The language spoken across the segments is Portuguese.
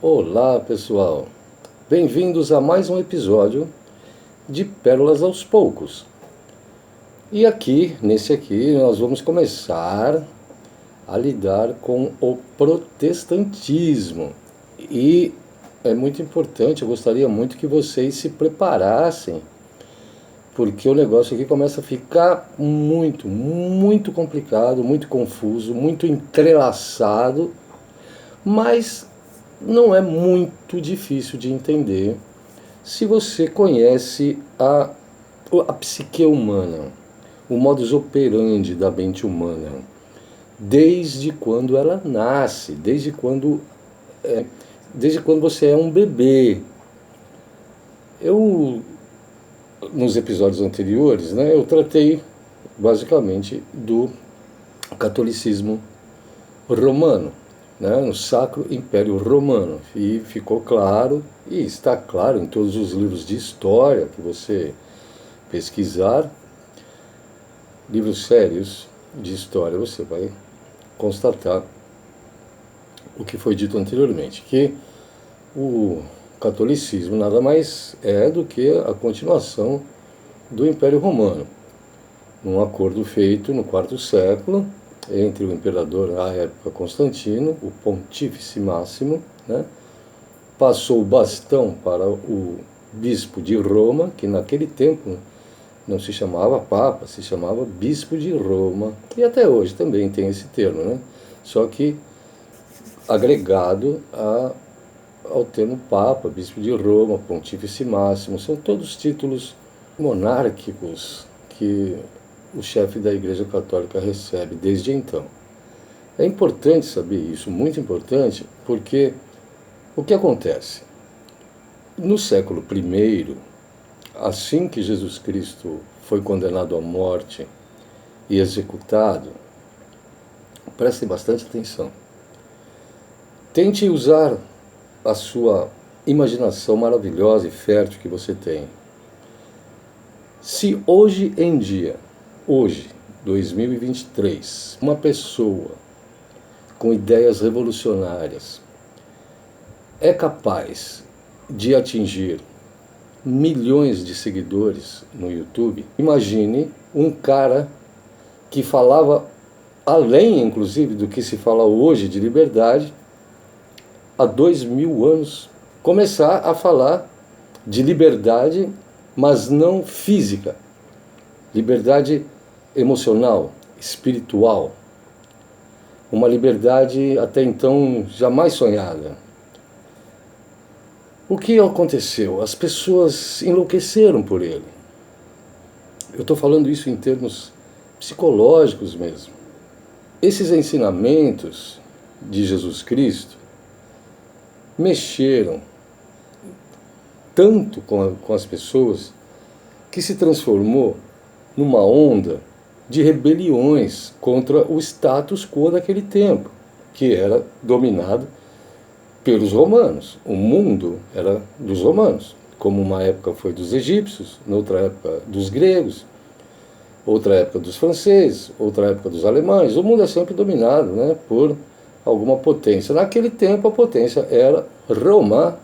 Olá pessoal, bem-vindos a mais um episódio de Pérolas aos Poucos. E nesse aqui, nós vamos começar a lidar com o protestantismo. E é muito importante, eu gostaria muito que vocês se preparassem, porque o negócio aqui começa a ficar muito complicado, muito confuso, muito entrelaçado, mas não é muito difícil de entender se você conhece a psique humana, o modus operandi da mente humana, desde quando ela nasce, desde quando você é um bebê. Nos episódios anteriores, eu tratei basicamente do catolicismo romano, no Sacro Império Romano, e ficou claro, e está claro em todos os livros de história que você pesquisar, livros sérios de história, você vai constatar o que foi dito anteriormente, que o catolicismo nada mais é do que a continuação do Império Romano, num acordo feito no quarto século, entre o imperador à época Constantino, o Pontífice Máximo, passou o bastão para o bispo de Roma, que naquele tempo não se chamava Papa, se chamava Bispo de Roma, e até hoje também tem esse termo, só que agregado ao termo Papa, Bispo de Roma, Pontífice Máximo, são todos títulos monárquicos que o chefe da Igreja Católica recebe desde então. É importante saber isso, muito importante, porque o que acontece? No século I, assim que Jesus Cristo foi condenado à morte e executado, prestem bastante atenção. Tente usar a sua imaginação maravilhosa e fértil que você tem. Se hoje em dia, 2023, uma pessoa com ideias revolucionárias é capaz de atingir milhões de seguidores no YouTube, imagine um cara que falava além, inclusive, do que se fala hoje de liberdade, há 2000 anos, começar a falar de liberdade, mas não física, liberdade emocional, espiritual, uma liberdade até então jamais sonhada. O que aconteceu? As pessoas enlouqueceram por ele. Eu estou falando isso em termos psicológicos mesmo. Esses ensinamentos de Jesus Cristo mexeram tanto com as pessoas que se transformou numa onda de rebeliões contra o status quo daquele tempo, que era dominado pelos romanos. O mundo era dos romanos, como uma época foi dos egípcios, noutra época dos gregos, outra época dos franceses, outra época dos alemães. O mundo é sempre dominado, por alguma potência. Naquele tempo a potência era Roma,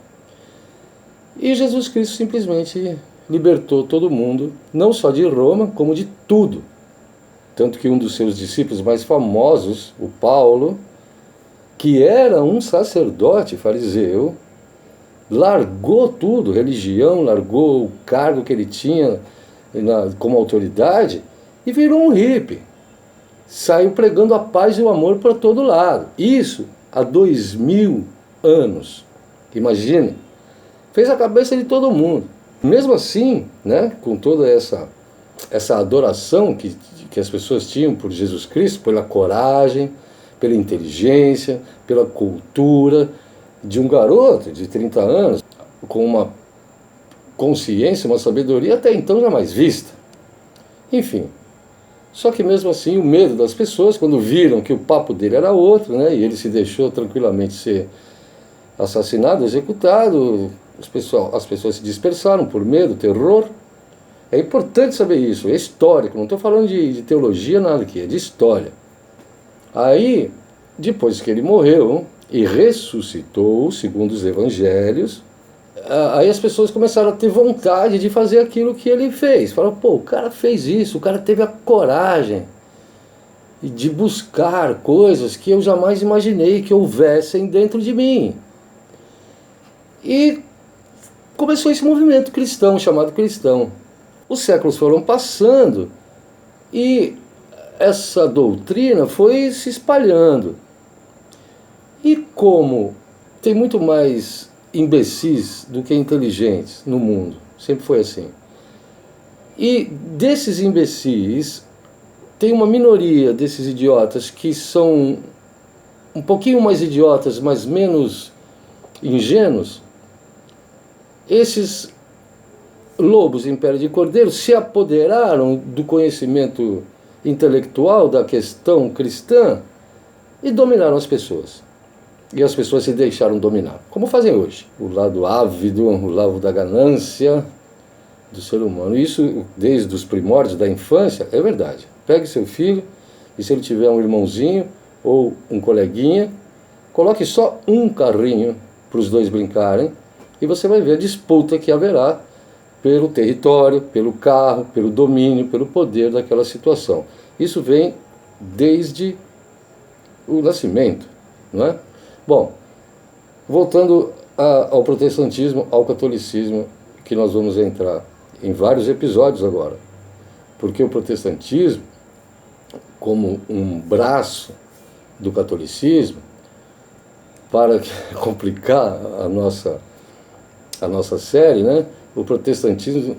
e Jesus Cristo simplesmente libertou todo mundo, não só de Roma, como de tudo. Tanto que um dos seus discípulos mais famosos, o Paulo, que era um sacerdote fariseu, largou tudo, religião, largou o cargo que ele tinha como autoridade e virou um hippie. Saiu pregando a paz e o amor para todo lado. Isso há 2000 anos. Imagine. Fez a cabeça de todo mundo. Mesmo assim, com toda essa adoração que as pessoas tinham por Jesus Cristo, pela coragem, pela inteligência, pela cultura de um garoto de 30 anos, com uma consciência, uma sabedoria até então jamais vista. Enfim, Só que mesmo assim o medo das pessoas, quando viram que o papo dele era outro, né, e ele se deixou tranquilamente ser assassinado, executado, as pessoas se dispersaram por medo, terror. É importante saber isso, é histórico, não estou falando de teologia, nada aqui, é de história. Aí, depois que ele morreu e ressuscitou, segundo os evangelhos, aí as pessoas começaram a ter vontade de fazer aquilo que ele fez. Falaram, pô, o cara fez isso, o cara teve a coragem de buscar coisas que eu jamais imaginei que houvessem dentro de mim. E começou esse movimento cristão, chamado cristão. Os séculos foram passando e essa doutrina foi se espalhando. E como tem muito mais imbecis do que inteligentes no mundo, sempre foi assim. E desses imbecis, tem uma minoria desses idiotas que são um pouquinho mais idiotas, mas menos ingênuos. Esses lobos em pele de cordeiro se apoderaram do conhecimento intelectual da questão cristã e dominaram as pessoas. E as pessoas se deixaram dominar, como fazem hoje. O lado ávido, o lado da ganância do ser humano. Isso desde os primórdios da infância, é verdade. Pegue seu filho e se ele tiver um irmãozinho ou um coleguinha, coloque só um carrinho para os dois brincarem e você vai ver a disputa que haverá pelo território, pelo carro, pelo domínio, pelo poder daquela situação. Isso vem desde o nascimento, não é? Bom, voltando ao protestantismo, ao catolicismo, que nós vamos entrar em vários episódios agora, porque o protestantismo, como um braço do catolicismo, para complicar a nossa série, né? O protestantismo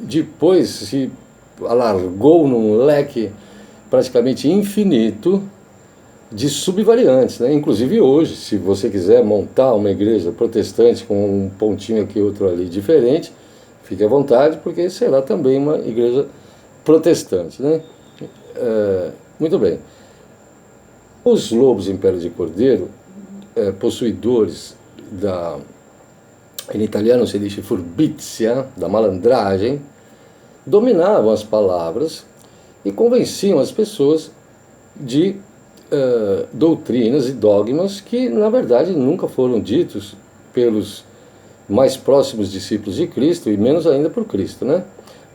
depois se alargou num leque praticamente infinito de subvariantes, né? Inclusive hoje, se você quiser montar uma igreja protestante com um pontinho aqui outro ali diferente, fique à vontade, porque será também uma igreja protestante, né? Muito bem. Os lobos em pele de cordeiro, possuidores em italiano se diz furbizia, da malandragem, dominavam as palavras e convenciam as pessoas de doutrinas e dogmas que, na verdade, nunca foram ditos pelos mais próximos discípulos de Cristo e menos ainda por Cristo, né?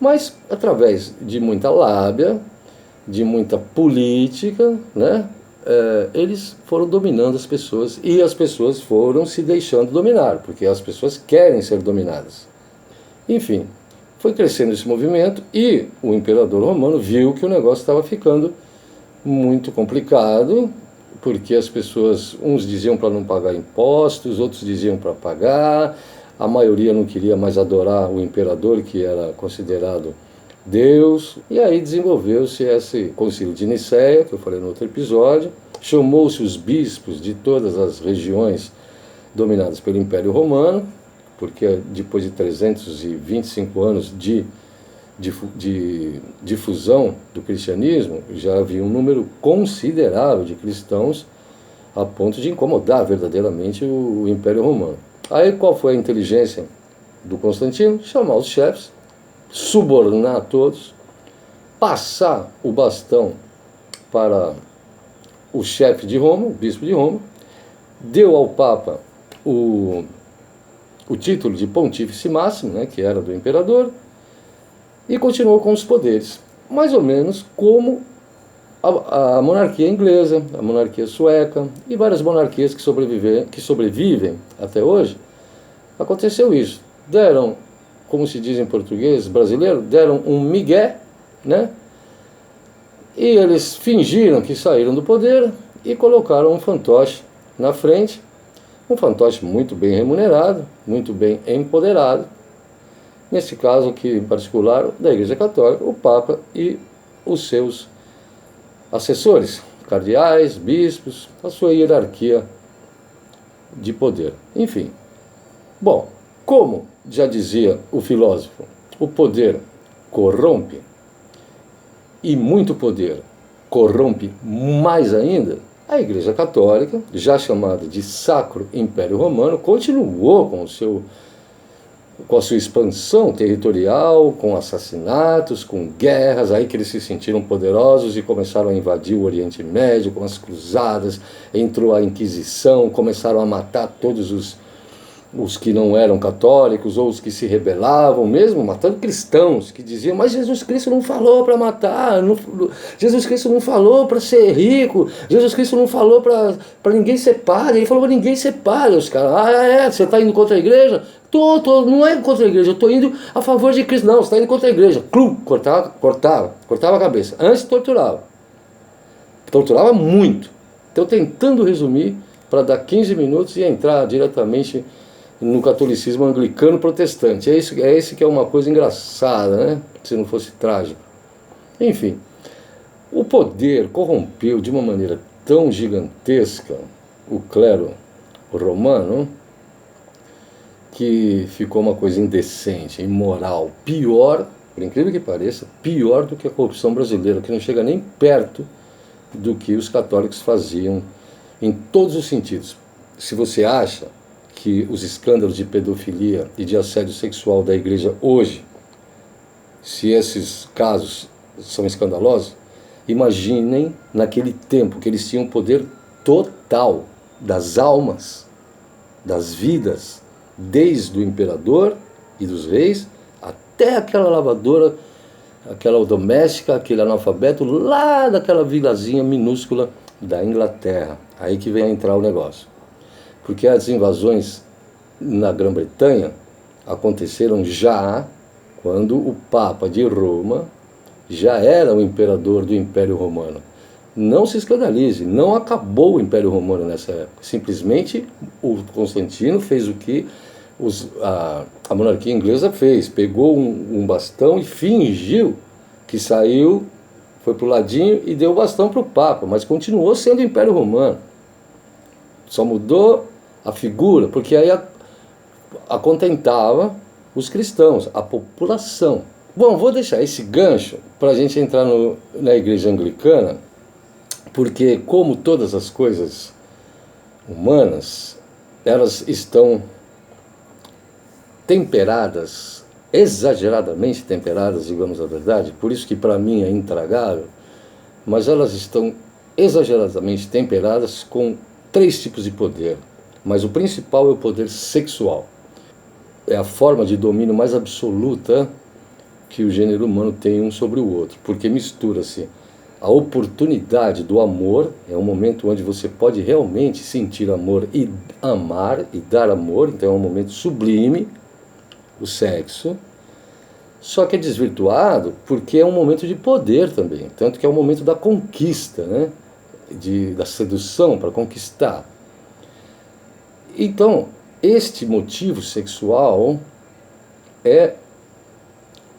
Mas, através de muita lábia, de muita política, né? Eles foram dominando as pessoas e as pessoas foram se deixando dominar, porque as pessoas querem ser dominadas. Enfim, foi crescendo esse movimento e o imperador romano viu que o negócio estava ficando muito complicado, porque as pessoas, uns diziam para não pagar impostos, outros diziam para pagar, a maioria não queria mais adorar o imperador, que era considerado Deus, e aí desenvolveu-se esse concílio de Nicéia, que eu falei no outro episódio, chamou-se os bispos de todas as regiões dominadas pelo Império Romano, porque depois de 325 anos de difusão do cristianismo, já havia um número considerável de cristãos a ponto de incomodar verdadeiramente o Império Romano. Aí qual foi a inteligência do Constantino? Chamar os chefes, subornar todos, passar o bastão para o chefe de Roma, o bispo de Roma, deu ao Papa o título de Pontífice Máximo, né, que era do imperador, e continuou com os poderes, mais ou menos como a monarquia inglesa, a monarquia sueca e várias monarquias que sobrevivem até hoje. Aconteceu isso. Deram, como se diz em português brasileiro, deram um migué, né? E eles fingiram que saíram do poder e colocaram um fantoche na frente, um fantoche muito bem remunerado, muito bem empoderado, nesse caso aqui em particular da Igreja Católica, o Papa e os seus assessores, cardeais, bispos, a sua hierarquia de poder. Enfim, bom, como já dizia o filósofo, o poder corrompe, e muito poder corrompe mais ainda, a Igreja Católica, já chamada de Sacro Império Romano, continuou com a sua expansão territorial, com assassinatos, com guerras, aí que eles se sentiram poderosos e começaram a invadir o Oriente Médio com as cruzadas, entrou a Inquisição, começaram a matar todos os que não eram católicos ou os que se rebelavam, mesmo matando cristãos, que diziam, mas Jesus Cristo não falou para matar, Jesus Cristo não falou para ser rico, Jesus Cristo não falou para ninguém ser padre, ele falou para ninguém ser padre. Os caras, você está indo contra a igreja? Não é contra a igreja, eu estou indo a favor de Cristo. Não, você está indo contra a igreja. Cortava a cabeça. Antes torturava. Torturava muito. Então, tentando resumir, para dar 15 minutos e entrar diretamente no catolicismo anglicano protestante. É isso que é uma coisa engraçada, né? Se não fosse trágico. Enfim, o poder corrompeu de uma maneira tão gigantesca o clero romano que ficou uma coisa indecente, imoral, pior, por incrível que pareça, pior do que a corrupção brasileira, que não chega nem perto do que os católicos faziam em todos os sentidos. Se você acha que os escândalos de pedofilia e de assédio sexual da igreja hoje, se esses casos são escandalosos, imaginem naquele tempo que eles tinham poder total das almas, das vidas, desde o imperador e dos reis até aquela lavadora, aquela doméstica, aquele analfabeto lá daquela vilazinha minúscula da Inglaterra. Aí que vem a entrar o negócio. Porque as invasões na Grã-Bretanha aconteceram já quando o Papa de Roma já era o imperador do Império Romano. Não se escandalize, não acabou o Império Romano nessa época. Simplesmente o Constantino fez o que a monarquia inglesa fez. Pegou um bastão e fingiu que saiu, foi para o ladinho e deu o bastão para o Papa, mas continuou sendo o Império Romano. Só mudou a figura, porque aí acontentava os cristãos, a população. Bom, vou deixar esse gancho para a gente entrar na igreja anglicana, porque como todas as coisas humanas, elas estão temperadas, exageradamente temperadas, digamos a verdade, por isso que para mim é intragável, mas elas estão exageradamente temperadas com 3 tipos de poder, mas o principal é o poder sexual. É a forma de domínio mais absoluta que o gênero humano tem um sobre o outro, porque mistura-se a oportunidade do amor, é um momento onde você pode realmente sentir amor e amar e dar amor, então é um momento sublime, o sexo, só que é desvirtuado porque é um momento de poder também, tanto que é um momento da conquista, né? Da sedução para conquistar. Então, este motivo sexual é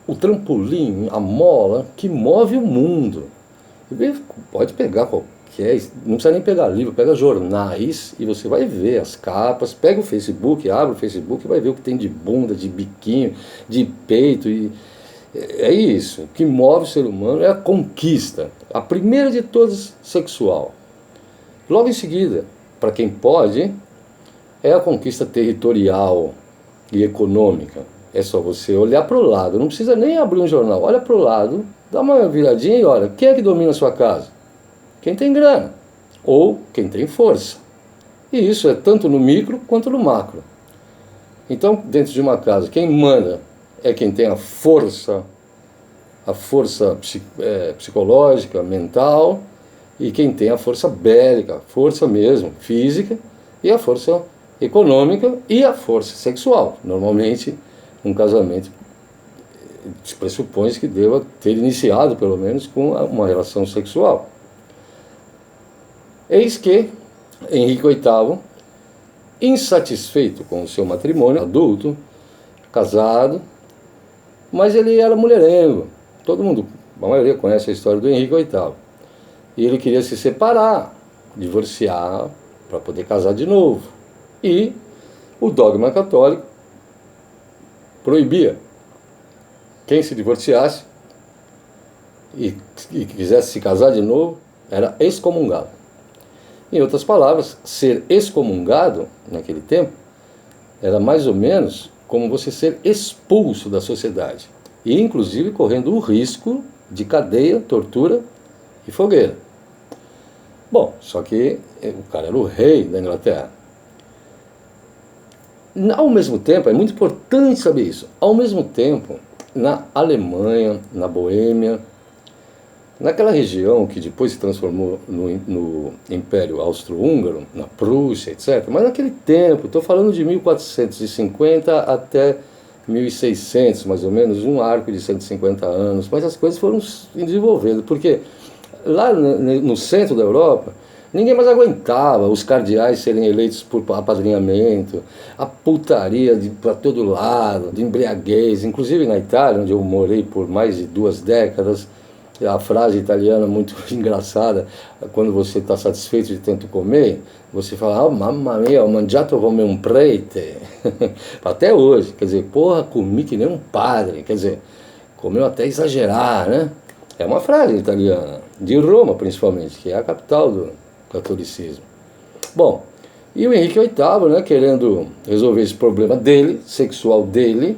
o trampolim, a mola que move o mundo. Pode pegar qualquer, não precisa nem pegar livro, pega jornais e você vai ver as capas, pega o Facebook, abre o Facebook e vai ver o que tem de bunda, de biquinho, de peito. É isso, o que move o ser humano é a conquista. A primeira de todas, sexual. Logo em seguida, para quem pode, é a conquista territorial e econômica. É só você olhar para o lado, não precisa nem abrir um jornal, olha para o lado, dá uma viradinha e olha, quem é que domina a sua casa? Quem tem grana, ou quem tem força. E isso é tanto no micro quanto no macro. Então, dentro de uma casa, quem manda é quem tem a força psicológica, mental, e quem tem a força bélica, a força mesmo, física, e a força econômica e a força sexual. Normalmente, um casamento pressupõe que deva ter iniciado, pelo menos, com uma relação sexual. Eis que Henrique VIII, insatisfeito com o seu matrimônio, adulto, casado, mas ele era mulherengo. Todo mundo, a maioria conhece a história do Henrique VIII. E ele queria se separar, divorciar, para poder casar de novo. E o dogma católico proibia quem se divorciasse e quisesse se casar de novo, era excomungado. Em outras palavras, ser excomungado naquele tempo era mais ou menos como você ser expulso da sociedade, e inclusive correndo o risco de cadeia, tortura e fogueira. Bom, só que o cara era o rei da Inglaterra. Ao mesmo tempo, é muito importante saber isso, ao mesmo tempo, na Alemanha, na Boêmia, naquela região que depois se transformou no Império Austro-Húngaro, na Prússia, etc. Mas naquele tempo, estou falando de 1450 até 1600, mais ou menos, um arco de 150 anos, mas as coisas foram se desenvolvendo, porque lá no centro da Europa, ninguém mais aguentava os cardeais serem eleitos por apadrinhamento, a putaria para todo lado, de embriaguez. Inclusive na Itália, onde eu morei por mais de 2 décadas, a frase italiana muito engraçada, quando você está satisfeito de tanto comer, você fala, oh, mamma mia, ho mangiato come un prete. Até hoje, quer dizer, porra, comi que nem um padre, quer dizer, comeu até exagerar, né? É uma frase italiana, de Roma principalmente, que é a capital do catolicismo. Bom, e o Henrique VIII, né, querendo resolver esse problema dele, sexual dele,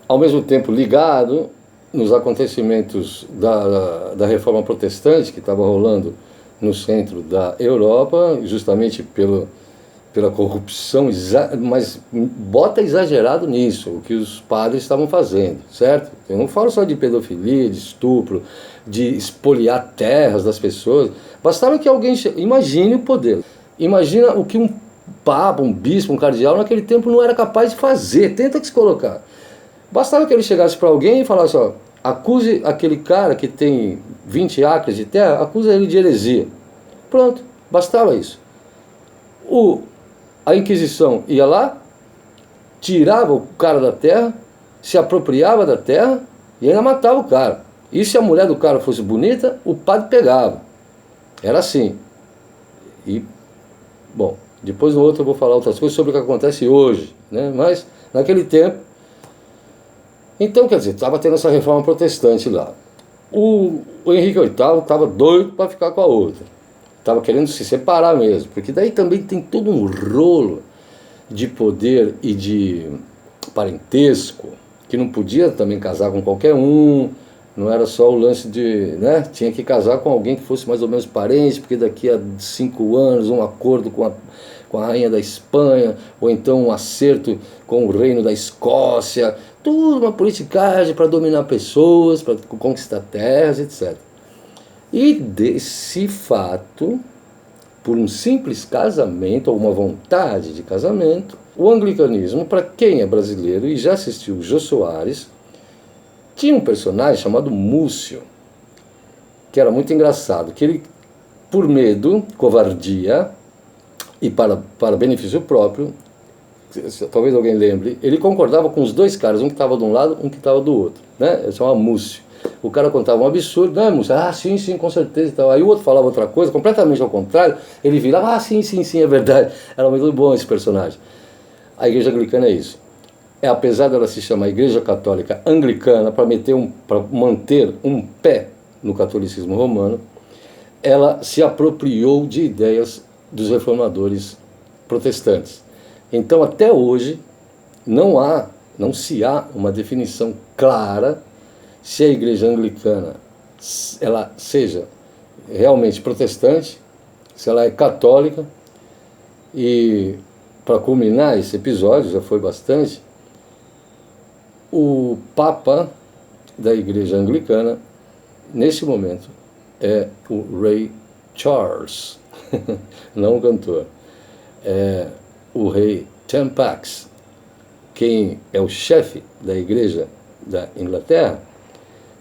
ao mesmo tempo ligado nos acontecimentos da reforma protestante que estava rolando no centro da Europa, justamente pela corrupção, mas bota exagerado nisso, o que os padres estavam fazendo, certo? Eu não falo só de pedofilia, de estupro, de espoliar terras das pessoas. Bastava que alguém... Imagine o poder. Imagina o que um papa, um bispo, um cardeal naquele tempo não era capaz de fazer. Tenta que se colocar. Bastava que ele chegasse para alguém e falasse, ó, acuse aquele cara que tem 20 acres de terra, acusa ele de heresia. Pronto, bastava isso. A Inquisição ia lá, tirava o cara da terra, se apropriava da terra e ainda matava o cara. E se a mulher do cara fosse bonita, o padre pegava. Era assim. E, bom, depois no outro eu vou falar outras coisas sobre o que acontece hoje, né? Mas naquele tempo... Então, quer dizer, estava tendo essa reforma protestante lá. O Henrique VIII estava doido para ficar com a outra. Estava querendo se separar mesmo, porque daí também tem todo um rolo de poder e de parentesco, que não podia também casar com qualquer um, não era só o lance de, né, tinha que casar com alguém que fosse mais ou menos parente, porque daqui a 5 anos um acordo com a rainha da Espanha, ou então um acerto com o reino da Escócia, tudo uma politicagem para dominar pessoas, para conquistar terras, etc. E desse fato, por um simples casamento, ou uma vontade de casamento, o anglicanismo, para quem é brasileiro e já assistiu Jô Soares, tinha um personagem chamado Múcio, que era muito engraçado, que ele, por medo, covardia, e para benefício próprio, talvez alguém lembre, ele concordava com os 2 caras, um que estava de um lado, um que estava do outro, né? Ele chamava Múcio. O cara contava um absurdo, não, Múcio, sim, com certeza e tal. Aí o outro falava outra coisa, completamente ao contrário, ele virava, sim, é verdade. Era muito bom esse personagem. A igreja anglicana é isso. Apesar dela se chamar Igreja Católica Anglicana, para manter um pé no catolicismo romano, ela se apropriou de ideias dos reformadores protestantes. Então, até hoje, não se há uma definição clara se a igreja anglicana ela seja realmente protestante, se ela é católica. E, para culminar esse episódio, já foi bastante, o Papa da igreja anglicana, neste momento, é o Rei Charles, não o cantor, é o rei Tampax. Quem é o chefe da igreja da Inglaterra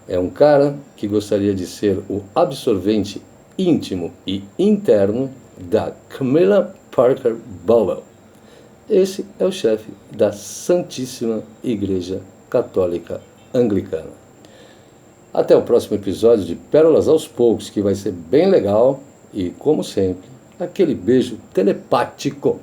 é um cara que gostaria de ser o absorvente íntimo e interno da Camilla Parker Bowell. Esse é o chefe da Santíssima Igreja Católica Anglicana. Até o próximo episódio de Pérolas aos Poucos, que vai ser bem legal e, como sempre, aquele beijo telepático.